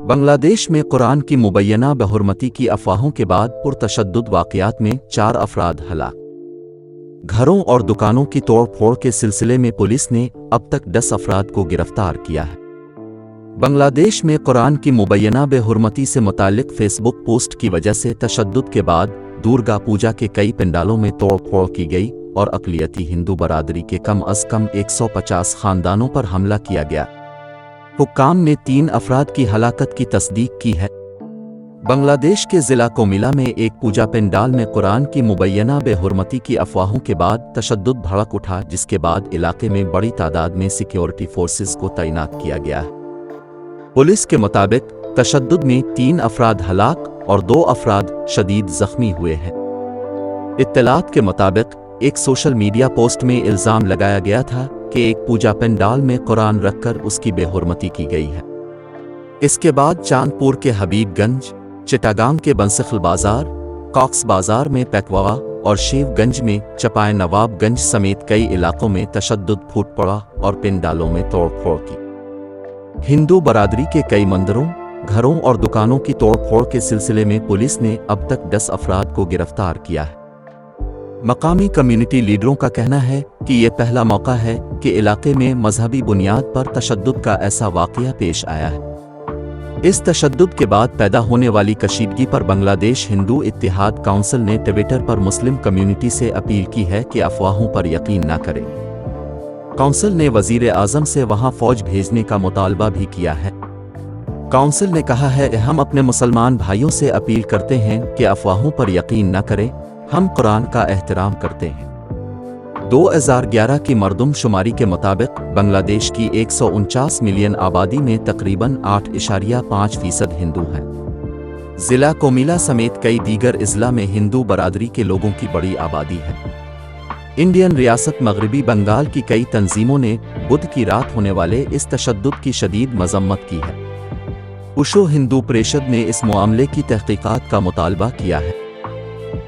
बांग्लादेश में कुरान की मुबैना बेहुरमती की अफवाहों के बाद पुरतशद्दुद वाक़यात में 4 अफराद हलाक। घरों और दुकानों की तोड़-फोड़ के सिलसिले में पुलिस ने अब तक 10 अफराद को गिरफ्तार किया है। बांग्लादेश में कुरान की मुबैना बेहुरमती से मुताल्लिक फेसबुक पोस्ट की वजह से तशद्दुद के बाद दुर्गा पूजा के कई पंडालों में तोड़-फोड़ की गई और अक़लियती हिंदू बरादरी के कम अज़ कम 150 ख़ानदानों पर हमला किया गया। हुक्काम ने 3 अफराद की हलाकत की तस्दीक की है। बांग्लादेश के ज़िला कोमिला में एक पूजा पंडाल में कुरान की मुबैना बेहुरमती की अफवाहों के बाद तशद्दुद भड़क उठा, जिसके बाद इलाके में बड़ी तादाद में सिक्योरिटी फोर्सेस को तैनात किया गया है। पुलिस के मुताबिक तशद्दुद में 3 अफराद हलाक और 2 अफराद शदीद जख्मी हुए हैं। इत्तलात के मुताबिक एक सोशल मीडिया पोस्ट में इल्ज़ाम लगाया गया था कि एक पूजा पंडाल में कुरान रखकर उसकी बेहुरमती की गई है। इसके बाद चांदपुर के हबीबगंज, चिटागांग के बंसखल बाजार, कॉक्स बाजार में पैकवा और शिवगंज में चपाए नवाबगंज समेत कई इलाकों में तशद्दुद फूट पड़ा और पंडालों में तोड़-फोड़ की। हिंदू बरादरी के कई मंदिरों, घरों और दुकानों की तोड़-फोड़ के सिलसिले में पुलिस ने अब तक 10 अफराद को गिरफ्तार किया है। मकामी कम्युनिटी लीडरों का कहना है कि ये पहला मौका है कि इलाके में मजहबी बुनियाद पर तशद्दुद का ऐसा वाक़या पेश आया है। इस तशद्दुद के बाद पैदा होने वाली कशीदगी पर बांग्लादेश हिंदू इत्तेहाद काउंसिल ने ट्विटर पर मुस्लिम कम्युनिटी से अपील की है कि अफवाहों पर यकीन न करें। काउंसिल ने वज़ीर आज़म से वहां फौज भेजने का मुतालबा भी किया है। काउंसिल ने कहा है, हम अपने मुसलमान भाइयों से अपील करते हैं कि अफवाहों पर यकीन न करें, हम कुरान का एहतराम करते हैं। 2011 की मरदमशुमारी के मुताबिक बांग्लादेश की 149 मिलियन आबादी में तकरीबन 8.5% हिंदू हैं। ज़िला कोमिला समेत कई दीगर अज़ला में हिंदू बरादरी के लोगों की बड़ी आबादी है। इंडियन रियासत मगरबी बंगाल की कई तंजीमों ने बुध की रात होने वाले इस तशद्दुद की शदीद मजम्मत की है। उशो हिंदू परिषद ने इस मामले की तहकीकात का मुतालबा किया है।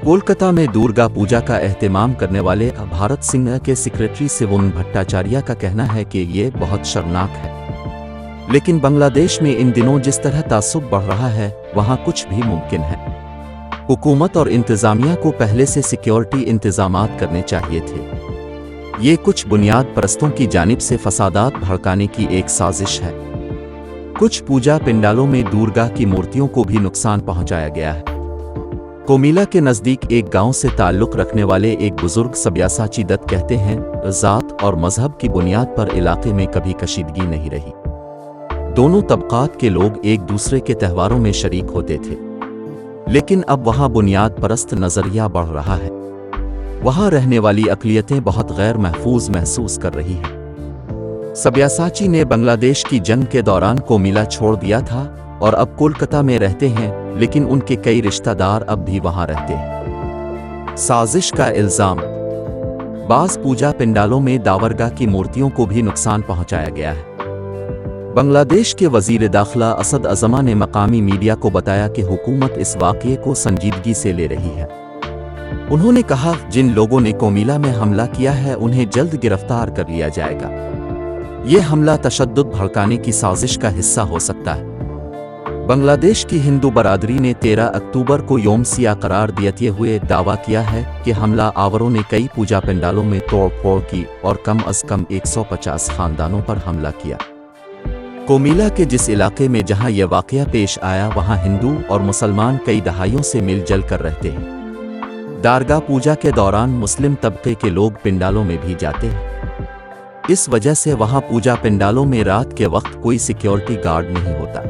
कोलकाता में दुर्गा पूजा का एहतमाम करने वाले भारत सिंह के सेक्रेटरी शिवन भट्टाचार्य का कहना है कि ये बहुत शर्मनाक है, लेकिन बांग्लादेश में इन दिनों जिस तरह तासुब बढ़ रहा है वहाँ कुछ भी मुमकिन है। हुकूमत और इंतज़ामिया को पहले से सिक्योरिटी इंतजामात करने चाहिए थे। ये कुछ बुनियाद परस्तों की जानिब से फसादात भड़काने की एक साजिश है। कुछ पूजा पंडालों में दुर्गा की मूर्तियों को भी नुकसान पहुँचाया गया है। कोमिला के नज़दीक एक गांव से ताल्लुक़ रखने वाले एक बुजुर्ग सब्यासाची दत्त कहते हैं, ज़ात और मजहब की बुनियाद पर इलाके में कभी कशीदगी नहीं रही। दोनों तबक़ात के लोग एक दूसरे के त्योहारों में शरीक होते थे, लेकिन अब वहाँ बुनियाद परस्त नज़रिया बढ़ रहा है। वहाँ रहने वाली अक़लियतें बहुत गैर महफूज महसूस कर रही हैं। सब्यासाची ने बांग्लादेश की जंग के दौरान कोमिला छोड़ दिया था और अब कोलकाता में रहते हैं, लेकिन उनके कई रिश्तेदार अब भी वहां रहते हैं। साजिश का इल्जाम। बाज़ पूजा पंडालों में दावरगाह की मूर्तियों को भी नुकसान पहुंचाया गया है। बांग्लादेश के वज़ीर दाखिला असद अज़मा ने मकामी मीडिया को बताया कि हुकूमत इस वाक़ये को संजीदगी से ले रही है। उन्होंने कहा, जिन लोगों ने कोमिला में हमला किया है उन्हें जल्द गिरफ्तार कर लिया जाएगा। ये हमला तशद्दुद भड़काने की साजिश का हिस्सा हो सकता है। बांग्लादेश की हिंदू बरादरी ने 13 अक्टूबर को यौम सियाह करार देते हुए दावा किया है कि हमला आवरों ने कई पूजा पंडालों में तोड़-फोड़ की और कम अज़ कम 150 ख़ानदानों पर हमला किया। कोमिला के जिस इलाके में जहां यह वाक़या पेश आया वहां हिंदू और मुसलमान कई दहाइयों से मिलजुल कर रहते हैं। दारगाह पूजा के दौरान मुस्लिम तबके के लोग पंडालों में भी जाते हैं। इस वजह से वहां पूजा पंडालों में रात के वक्त कोई सिक्योरिटी गार्ड नहीं होता।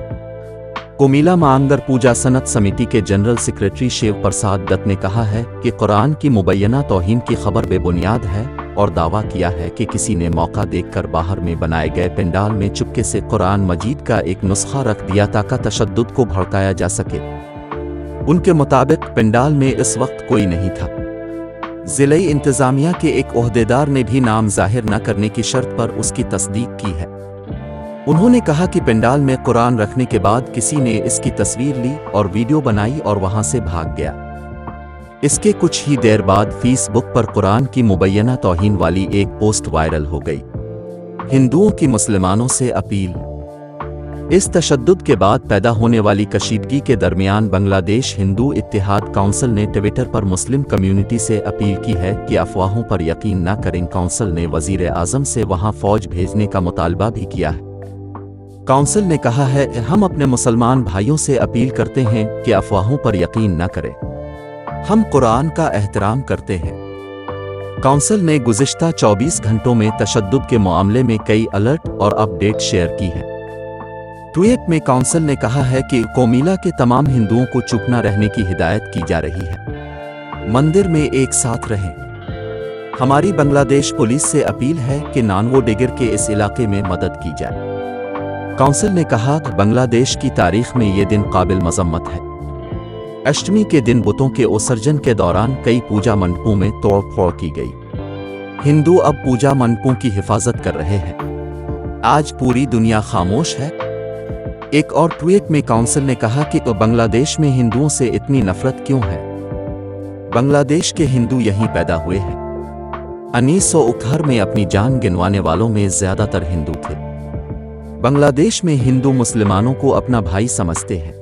कोमिला मांगर पूजा सनत समिति के जनरल सेक्रेटरी शिव प्रसाद दत्त ने कहा है कि कुरान की मुबैना तौहीन की खबर बेबुनियाद है और दावा किया है कि किसी ने मौका देखकर बाहर में बनाए गए पंडाल में चुपके से कुरान मजीद का एक नुस्खा रख दिया ताकि तशद्दुद को भड़काया जा सके। उनके मुताबिक पंडाल में इस वक्त कोई नहीं था। ज़िले इंतज़ामिया के एक ओहदेदार ने भी नाम जाहिर न करने की शर्त पर उसकी तस्दीक की है। उन्होंने कहा कि पंडाल में कुरान रखने के बाद किसी ने इसकी तस्वीर ली और वीडियो बनाई और वहां से भाग गया। इसके कुछ ही देर बाद फेसबुक पर कुरान की मुबैना तौहीन वाली एक पोस्ट वायरल हो गई। हिंदुओं की मुसलमानों से अपील। इस तशद्दुद के बाद पैदा होने वाली कशीदगी के दरमियान बांग्लादेश हिंदू इत्तेहाद काउंसिल ने ट्विटर पर मुस्लिम कम्युनिटी से अपील की है कि अफवाहों पर यकीन न करें। काउंसिल ने वजीर आज़म से वहां फौज भेजने का मुतालबा भी किया है। काउंसिल ने कहा है, हम अपने मुसलमान भाइयों से अपील करते हैं कि अफवाहों पर यकीन न करें। हम कुरान का एहतराम करते हैं। काउंसिल ने गुज़िश्ता 24 घंटों में तशद्दुद के मामले में कई अलर्ट और अपडेट शेयर की हैं। ट्वीट में काउंसिल ने कहा है कि कोमिला के तमाम हिंदुओं को चुप न रहने की हिदायत की जा रही है। मंदिर में एक साथ रहें। हमारी बांग्लादेश पुलिस से अपील है कि नानवो डिगर के इस इलाके में मदद की जाए। काउंसिल ने कहा कि बांग्लादेश की तारीख में ये दिन काबिल मजम्मत है। अष्टमी के दिन बुतों के विसर्जन के दौरान कई पूजा मंडपों में तोड़ फोड़ की गई। हिंदू अब पूजा मंडपों की हिफाजत कर रहे हैं। आज पूरी दुनिया खामोश है। एक और ट्वीट में काउंसिल ने कहा कि बांग्लादेश में हिंदुओं से इतनी नफरत क्यों है? बांग्लादेश के हिंदू यहीं पैदा हुए हैं। 1961 में अपनी जान गिनवाने वालों में ज्यादातर हिंदू थे। बांग्लादेश में हिंदू मुसलमानों को अपना भाई समझते हैं।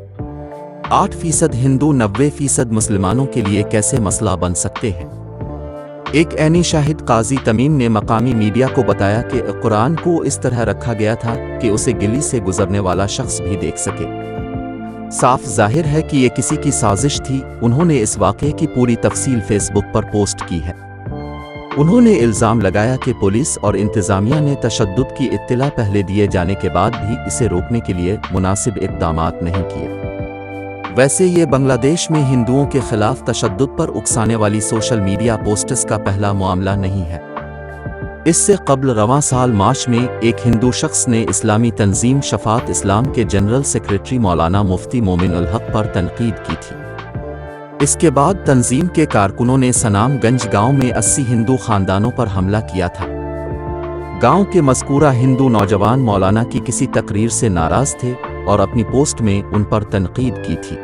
8% हिंदू 90% मुसलमानों के लिए कैसे मसला बन सकते हैं? एक ऐनी शाहिद काजी तमीम ने मकामी मीडिया को बताया कि कुरान को इस तरह रखा गया था कि उसे गिली से गुजरने वाला शख्स भी देख सके। साफ जाहिर है कि ये किसी की साजिश थी। उन्होंने इस वाक़े की पूरी तफसील फेसबुक पर पोस्ट की है। उन्होंने इल्ज़ाम लगाया कि पुलिस और इंतज़ामिया ने तशद्दुद की इत्तला पहले दिए जाने के बाद भी इसे रोकने के लिए मुनासिब इक़दामात नहीं किए। वैसे ये बांग्लादेश में हिंदुओं के खिलाफ तशद्दुद पर उकसाने वाली सोशल मीडिया पोस्ट्स का पहला मामला नहीं है। इससे कबल रवां साल मार्च में एक हिंदू शख्स ने इस्लामी तंजीम शफात इस्लाम के जनरल सेक्रेटरी मौलाना मुफ्ती मोमिन उल हक पर तनकीद की थी। इसके बाद तंजीम के कारकुनों ने सनामगंज गांव में 80 हिंदू खानदानों पर हमला किया था। गांव के मज़कूरा हिंदू नौजवान मौलाना की किसी तकरीर से नाराज थे और अपनी पोस्ट में उन पर तनकीद की थी।